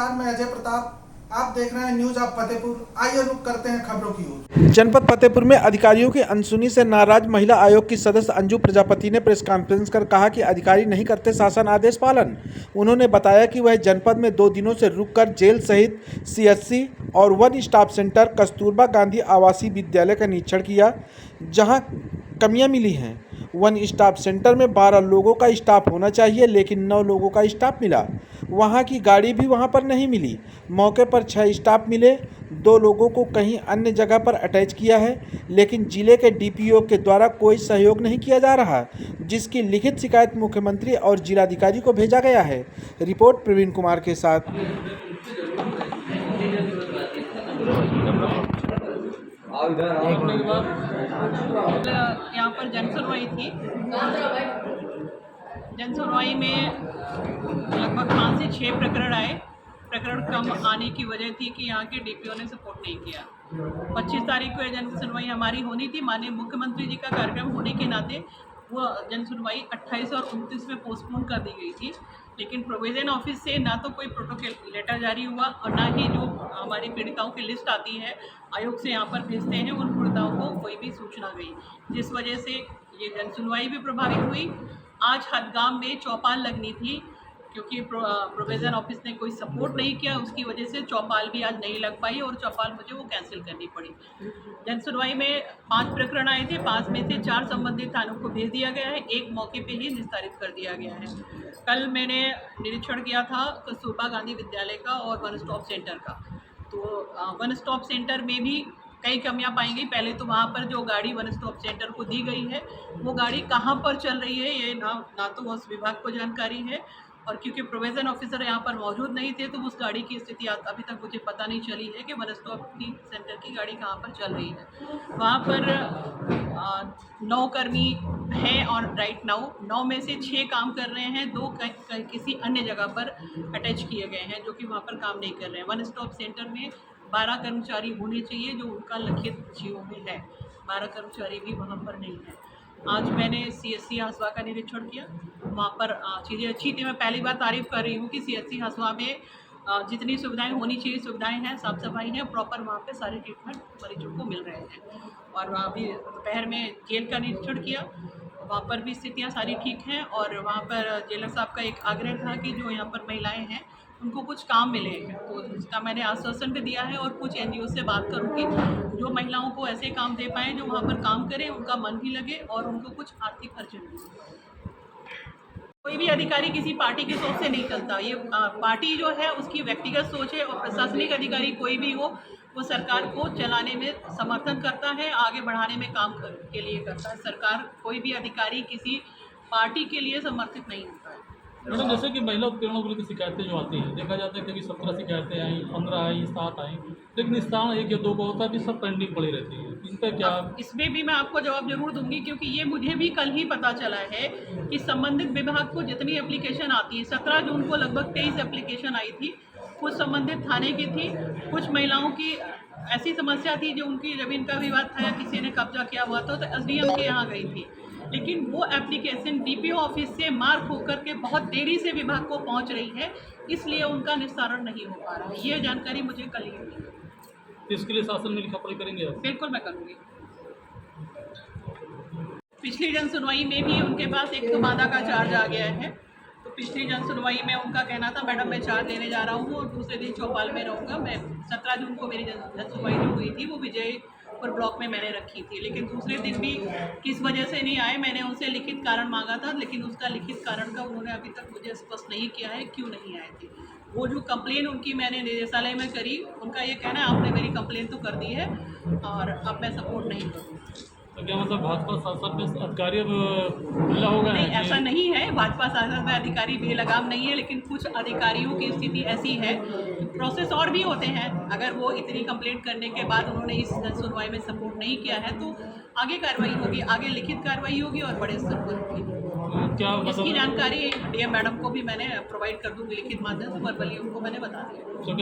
नमस्कार, मैं अजय प्रताप। आप देख रहे हैं न्यूज ऑफ फतेहपुर। आइए रुक करते हैं खबरों की ओर। जनपद फतेहपुर में अधिकारियों की अनसुनी से नाराज महिला आयोग की सदस्य अंजू प्रजापति ने प्रेस कॉन्फ्रेंस कर कहा कि अधिकारी नहीं करते शासन आदेश पालन। उन्होंने बताया कि वह जनपद में 2 दिनों से रुककर जेल सहित सीएचसी और one stop centre Kasturba Gandhi आवासीय विद्यालय का निरीक्षण किया, जहां कमियां मिली हैं। वन स्टॉप सेंटर में 12 लोगों का स्टाफ होना चाहिए, लेकिन 9 लोगों का स्टाफ मिला। वहां की गाड़ी भी वहां पर नहीं मिली। मौके पर 6 स्टाफ मिले, 2 लोगों को कहीं अन्य जगह पर अटैच किया है, लेकिन जिले के डीपीओ के द्वारा कोई सहयोग नहीं किया जा रहा, जिसकी लिखित शिकायत मुख्यमंत्री और जिलाधिकारी को भेजा गया है। रिपोर्ट प्रवीण कुमार के साथ। यहाँ पर जनसुनवाई थी। जनसुनवाई में लगभग 5 से 6 प्रकरण आए। प्रकरण कम आने की वजह थी कि यहाँ के डीपीओ ने सपोर्ट नहीं किया। 25 तारीख को जनसुनवाई हमारी होनी थी। माननीय मुख्यमंत्री जी का कार्यक्रम होने के नाते वो जनसुनवाई 28 और 29 में पोस्टपोन कर दी गई थी, लेकिन प्रोविजन ऑफिस से ना तो कोई प्रोटोकॉल लेटर जारी हुआ और ना ही जो हमारी पीड़िताओं की लिस्ट आती है आयोग से यहाँ पर भेजते हैं, उन पीड़िताओं को कोई भी सूचना गई, जिस वजह से ये जनसुनवाई भी प्रभावित हुई। आज हदगाम में चौपाल लगनी थी, क्योंकि प्रोविजन ऑफिस ने कोई सपोर्ट नहीं किया, उसकी वजह से चौपाल भी आज नहीं लग पाई और चौपाल मुझे वो कैंसिल करनी पड़ी। जनसुनवाई में 5 प्रकरण आए थे, 5 में से 4 संबंधित थानों को भेज दिया गया है, 1 मौके पे ही निस्तारित कर दिया गया है। कल मैंने निरीक्षण किया था कस्तूरबा गांधी विद्यालय का और वन स्टॉप सेंटर का। तो वन स्टॉप सेंटर में भी कई कमियां पाई गई। पहले तो वहाँ पर जो गाड़ी वन स्टॉप सेंटर को दी गई है, वो गाड़ी कहाँ पर चल रही है ये ना तो उस विभाग को जानकारी है, और क्योंकि प्रोविजन ऑफिसर यहाँ पर मौजूद नहीं थे तो उस गाड़ी की स्थिति अभी तक मुझे पता नहीं चली है कि वन स्टॉप सेंटर की गाड़ी कहाँ पर चल रही है। वहाँ पर 9 कर्मी हैं और राइट नाउ 9 में से 6 काम कर रहे हैं, 2 किसी अन्य जगह पर अटैच किए गए हैं जो कि वहाँ पर काम नहीं कर रहे हैं। वन स्टॉप सेंटर में 12 कर्मचारी होने चाहिए जो उनका लिखित जीओ में है, 12 कर्मचारी भी वहाँ पर नहीं है। आज मैंने सीएचसी हसवा का निरीक्षण किया, वहाँ पर चीज़ें अच्छी थी। मैं पहली बार तारीफ़ कर रही हूँ कि सीएचसी हसवा में जितनी सुविधाएं होनी चाहिए सुविधाएं हैं, साफ़ सफाई है, प्रॉपर वहाँ पे सारे ट्रीटमेंट मरीजों को मिल रहे हैं। और वहाँ भी दोपहर में जेल का निरीक्षण किया, वहाँ पर भी स्थितियाँ सारी ठीक हैं। और वहाँ पर जेलर साहब का एक आग्रह था कि जो यहाँ पर महिलाएँ हैं उनको कुछ काम मिले, तो इसका मैंने आश्वासन भी दिया है और कुछ एनजीओ से बात करूँगी जो महिलाओं को ऐसे काम दे पाएँ जो वहाँ पर काम करें, उनका मन भी लगे और उनको कुछ आर्थिक अर्जन भी। कोई भी अधिकारी किसी पार्टी की सोच से नहीं चलता। ये पार्टी जो है उसकी व्यक्तिगत सोच है, और प्रशासनिक अधिकारी कोई भी हो वो सरकार को चलाने में समर्थन करता है, आगे बढ़ाने में काम के लिए करता है। सरकार कोई भी अधिकारी किसी पार्टी के लिए समर्थित नहीं होता है। मैडम, जैसे कि महिला उत्पीड़न को लेकर शिकायतें जो आती हैं, देखा जाता है कभी 17 शिकायतें आई, 15 आई, 7 आई, लेकिन निस्तारण 1 या 2 का होता है, भी सब पेंडिंग पड़ी रहती है। इन पर क्या? इसमें भी मैं आपको जवाब जरूर दूंगी, क्योंकि ये मुझे भी कल ही पता चला है कि संबंधित विभाग को जितनी एप्लीकेशन आती है, 17 जून को लगभग 23 एप्लीकेशन आई थी। कुछ संबंधित थाने की थी, कुछ महिलाओं की ऐसी समस्या थी जो उनकी जमीन का विवाद था या किसी ने कब्जा किया हुआ था, तो एसडीएम के यहाँ गई थी, लेकिन वो एप्लीकेशन डीपीओ ऑफिस से मार्क होकर के बहुत देरी से विभाग को पहुंच रही है, इसलिए उनका निस्तारण नहीं हो पा रहा है। ये जानकारी मुझे कल ही मिली। इसके लिए शासन में लिखापढ़ी करेंगे आप? बिल्कुल मैं करूँगी। पिछली जन सुनवाई में भी उनके पास एक तो मादा का चार्ज आ गया है, तो पिछली जन सुनवाई में उनका कहना था मैडम मैं चार्ज लेने जा रहा हूँ और दूसरे दिन चौपाल में रहूँगा। मैं 17 जून को मेरी जन सुनवाई जो हुई थी वो विजयपुर ब्लॉक में मैंने रखी थी, लेकिन दूसरे दिन भी किस वजह से नहीं आए। मैंने उनसे लिखित कारण मांगा था, लेकिन उसका लिखित कारण का उन्होंने अभी तक मुझे स्पष्ट नहीं किया है क्यों नहीं आए थे। वो जो कंप्लेन उनकी मैंने निदेशालय में करी, उनका ये कहना है आपने मेरी कंप्लेन तो कर दी है और अब मैं सपोर्ट नहीं करूँगा। तो क्या मतलब भाजपा शासन में अधिकारी अब ढीला हो गए हैं? नहीं, ऐसा नहीं है। भाजपा शासन में अधिकारी बेलगाम नहीं है, लेकिन कुछ अधिकारियों की स्थिति ऐसी है, प्रोसेस और भी होते हैं। अगर वो इतनी कंप्लेंट करने के बाद उन्होंने इस जन सुनवाई में सपोर्ट नहीं किया है तो आगे कार्रवाई होगी, आगे लिखित कार्रवाई होगी और बड़े स्तर पर होगी। क्या इसकी जानकारी डीएम मैडम को भी मैंने प्रोवाइड कर दूँगी लिखित माध्यम से, वर्बली उनको मैंने बता दिया।